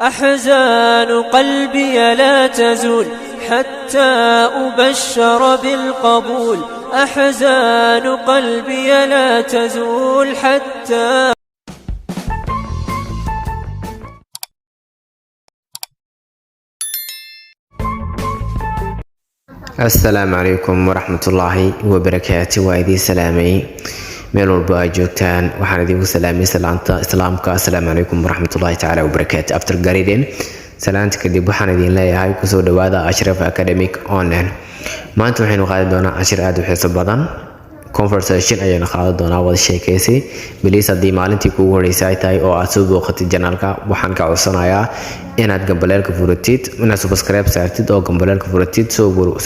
أحزان قلبي لا تزول حتى أبشر بالقبول. أحزان قلبي لا تزول حتى السلام عليكم ورحمة الله وبركاته. وإذي سلامي meel walba ay joogtaan waxaan idinku salaamay salaanta islaamka. Assalaamu calaykum waraxmatullaahi tacaala wabarakaatu. After garideen salaanta kadib waxaan idin leeyahay kusoo dhawaada Ashraf Academic Online. maanta waxaynu qaadi doonaa cashir aad u xiiso badan, conversation ayaynu qaadi doonaa, wada sheekaysi. bilis haddii maalintii kuugu horeysay ay tahay oo aad soo booqatid janaalka, waxaan ka codsanayaa inaad gambaleelka furatid, inaad subscribe saartid oo gambaleelka furatid si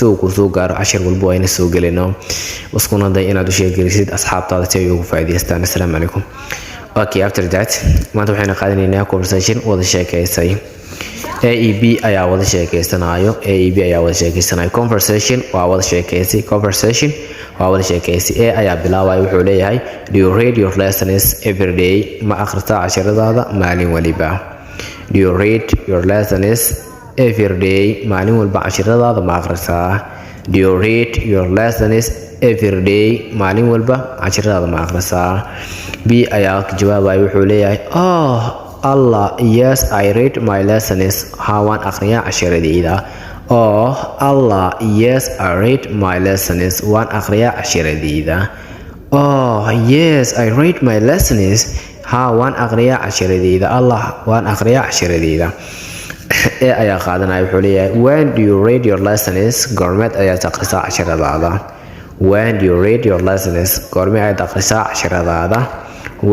uu ku soo gaaro cashir walba ayna soo gelino. iskuna day inaad u sheegaysid asxaabtaada si ay ugu faa'iideystaan. Assalaamu calaykum. Okay, after that maanta waxaynu qaadanaynaa conversation, wada sheekaysay. AEB ayaa wada sheekaysanayo. Conversation waa wada sheekaysi. Conversation waa wada sheekaysi. A ayaa bilaabay, wuxuu leeyahay do you read your lessons every day? ma akhrisaa casharadaada maalin waliba? Do you read your lessons every day? maalin walba casharadaada ma akhrisaa? Do you read your lessons every day? maalin walba casharadaada ma akhrisaa? B ayaa ka jawaabay, wuxuu leeyahay oh Allah, yes I read my lessons. waan akhriyaa casharadayda. Oh Allah, yes I read my lessons. waan akhriyaa casharadayda. Oh yes I read my lessons. waan akhriyaa casharadayda. Allah, waan akhriyaa casharadayda. ee ayaa qaadanaya, wuxuu leeyahay when do you read your lessons? goormeed ayaad akhrisaa casharadaada? When do you read your lessons? goorme ayaad akhrisaa casharadaada?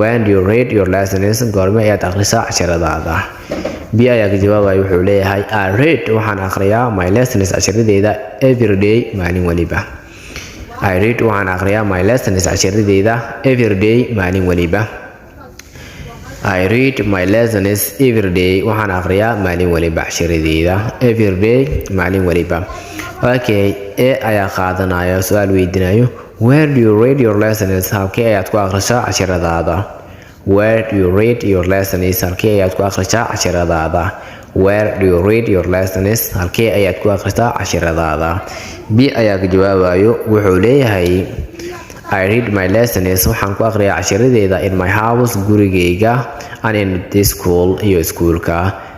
When do you read your lessons? goorme ayaad akhrisaa casharadaada? B ayaa ka jawaabaya, wuxuu leeyahay I read, waxaan akhriyaa my lessons casharadayda every day, maalin waliba. I read, waxaan akhriyaa my lessons casharadayda every day, maalin waliba. I read my lessons every day, waxaan akhriyaa maalin waliba casharadayda every day, maalin waliba. Okay, ee ayaa qaadanaya, su'aal weydiinayo where do you read your lessons? halkee ayaad ku akhrisaa casharadaada? Where do you read your lessons? halkee ayaad ku akhrisaa casharadaada? Where do you read your lessons? halkee ayaad ku akhrisaa casharadaada? B ayaa ka jawaabayo, wuxuu leeyahay I read my lessons, waxaan ku akhriyaa casharadeyda in my house, gurigayga, and in the school, iyo iskuulka.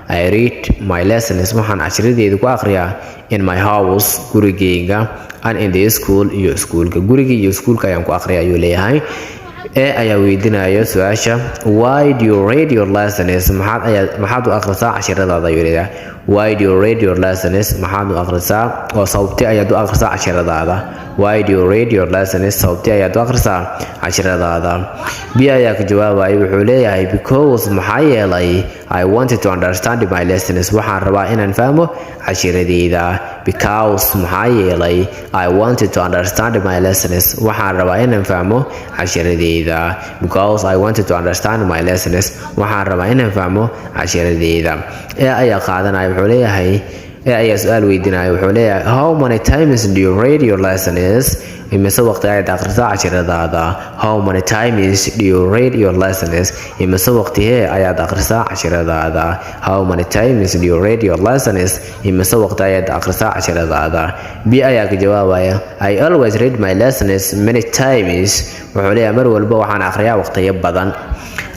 I read my lessons, waxaan casharadeyda ku akhriyaa in my house, gurigayga, and in the school, iyo iskuulka. guriga iyo iskuulka ayaan ku akhriyaa ayuu leeyahay. ee ayaa weydiinaya su-aasha why do you read your lessons? maxaad u akhrisaa casharadaada ayuu leeyahay. Why do you read your lessons? maxaad u akhrisaa oo sababtee ayaad u akhrisaa casharadaada? Why do you read your lessons? sababtee ayaad u akhrisaa casharadaada? B ayaa ka jawaabaya, wuxuu leeyahay because maxaa yeelay I wanted to understand my lessons, waxaan rabaa inaan fahmo casharadeyda. Because maxaa yeelay I wanted to understand my lessons, waxaan rabaa inaan fahmo casharadeyda. Because I wanted to understand my lessons, waxaan rabaa inaan fahmo casharadeyda. ee ayaa qaadanaya, wuxuu leeyahay ee ayaa su'aal weydiinaya, wuxuu leeyahay how many times do you read your lessons? imise waqti ayaad akhrisaa casharadaada? How many times do you read your lessons? imise waqtihee ayaad akhrisaa casharadaada? How many times do you read your lessons? imise waqti ayaad akhrisaa casharadaada? B ayaa ka jawaabaya I always read my lessons many times, wuxuu leeyahay mar walba waxaan akhriyaa waqtiyo badan.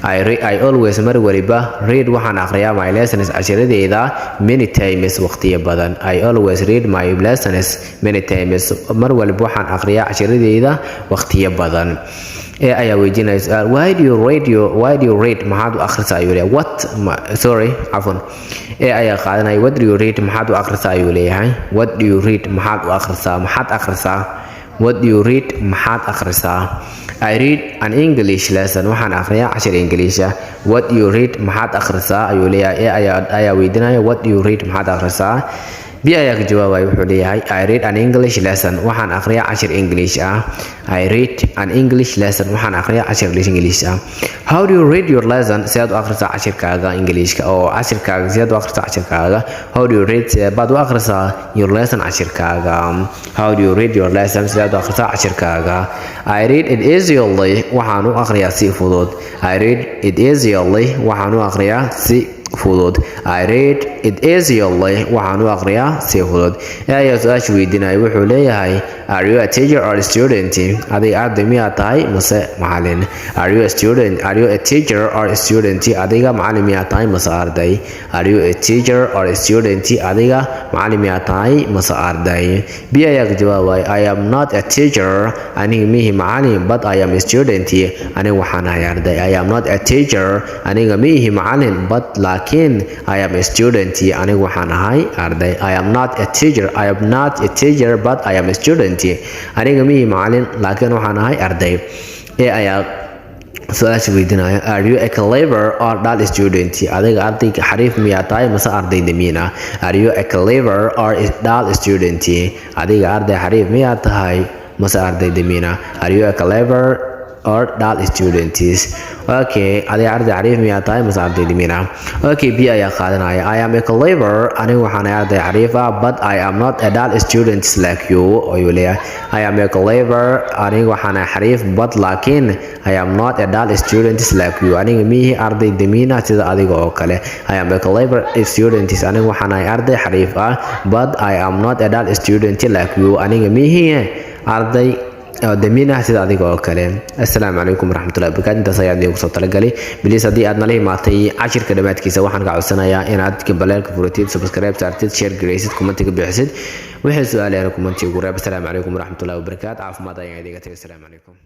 I always, mar waliba, read, waxaan akhriyaa my lessons casharadeyda many times, waqtiyo badan. I always read my lessons many times, mar waliba waxaan akhriyaa casharadeyda waqtiyo badan. ee ayaa weydiinaya su'aal why do you read? maxaad u akhrisaa ayuu leeyahay. ee ayaa qaadanaya what do you read? maxaad u akhrisaa ayuu leeyahay. What do you read? maxaad u akhrisaa? maxaad akhrisaa? What do you read? maxaad akhrisaa? I read an English lesson, waxaan akhriyaa cashar English ah. What do you read? maxaad akhrisaa ayuu leeyahay. ee ayaa weydiinaya what do you read? maxaad akhrisaa? B ayaa ka jawaabaya, wuxuu leeyahay I read an English lesson, waxaan akhriyaa cashar English ah. I read an English lesson, waxaan akhriyaa cashar English ah. How do you read your lesson? sidaad u akhrisaa cashirkaaga Englishka oo cashirkaaga sidaad u akhrisaa cashirkaaga? How do you read? baad u akhrisaa your lesson cashirkaaga? How do you read your lesson? sidaad u akhrisaa cashirkaaga? I read it easily, waxaan u akhriyaa si fudud. I read it easily, waxaan u akhriyaa si fudud. I read it easily waxaan u aqriyaa si fudud. Ayaa su'aasha weydiinaya wuxuu leeyahay are you a teacher or a student? Adiga arday miyaa tahay mase macallin? Are you a student? Are you a teacher or a student? Adiga macallin miyaa tahay mase arday? Are you a teacher or a student? Adiga macallin miyaa tahay mase arday? B ayaa ka jawaabay I am not a teacher. Aniga mihi macallin but I am a student. Aniga waxaan ahay arday. I am not a teacher. Aniga mihi macallin but laakiin I am a student. Aniga waxaan ahay arday. I am not a teacher. I am not a teacher but I am a student. Aniga mihi macallin laakiin waxaan ahay arday. Ayaa su'aasha weydiinaya are you a clever or dull student? Adiga ardayga xariif miyaa tahay mase arday damiin ah? Are you a clever or a dull student? Adiga arday xariif miyaa tahay mase arday damiin ah? Are you a clever or dull student? Okay, adiga arday xariif miyaa tahay mase arday damiin ah? Okay, B ayaa qaadanaya I am a clever. Aniga waxaan ahay arday xariif ah but I am not a dull student like you. Ayuu leeyahay I am a clever. Aniga waxaan ahay xariif but laakiin I am not a dull student like you. Aniga mihi arday damiin ah sida adiga oo kale. I am a clever student. Aniga waxaan ahay arday xariif ah but I am not a dull student like you. Aniga mihi arday damiin ah sida adiga oo kale. Assalaamu calaykum waraxmatullahi wabarakaatu. intaas ayaan idinku soo talagalay. Bilis haddii aad nala imaatay cashirka dhammaadkiisa waxaan ka codsanayaa inaad gambaleelka furatid, subscribe saartid, share garaysid, commentiga bixisid. Wixii su'aalaha commentiga ugu reeb. Assalaamu calaykum waraxmatullahi wabarakaatu. caafimaad ayaan idiga tagay. Assalaamu calaykum.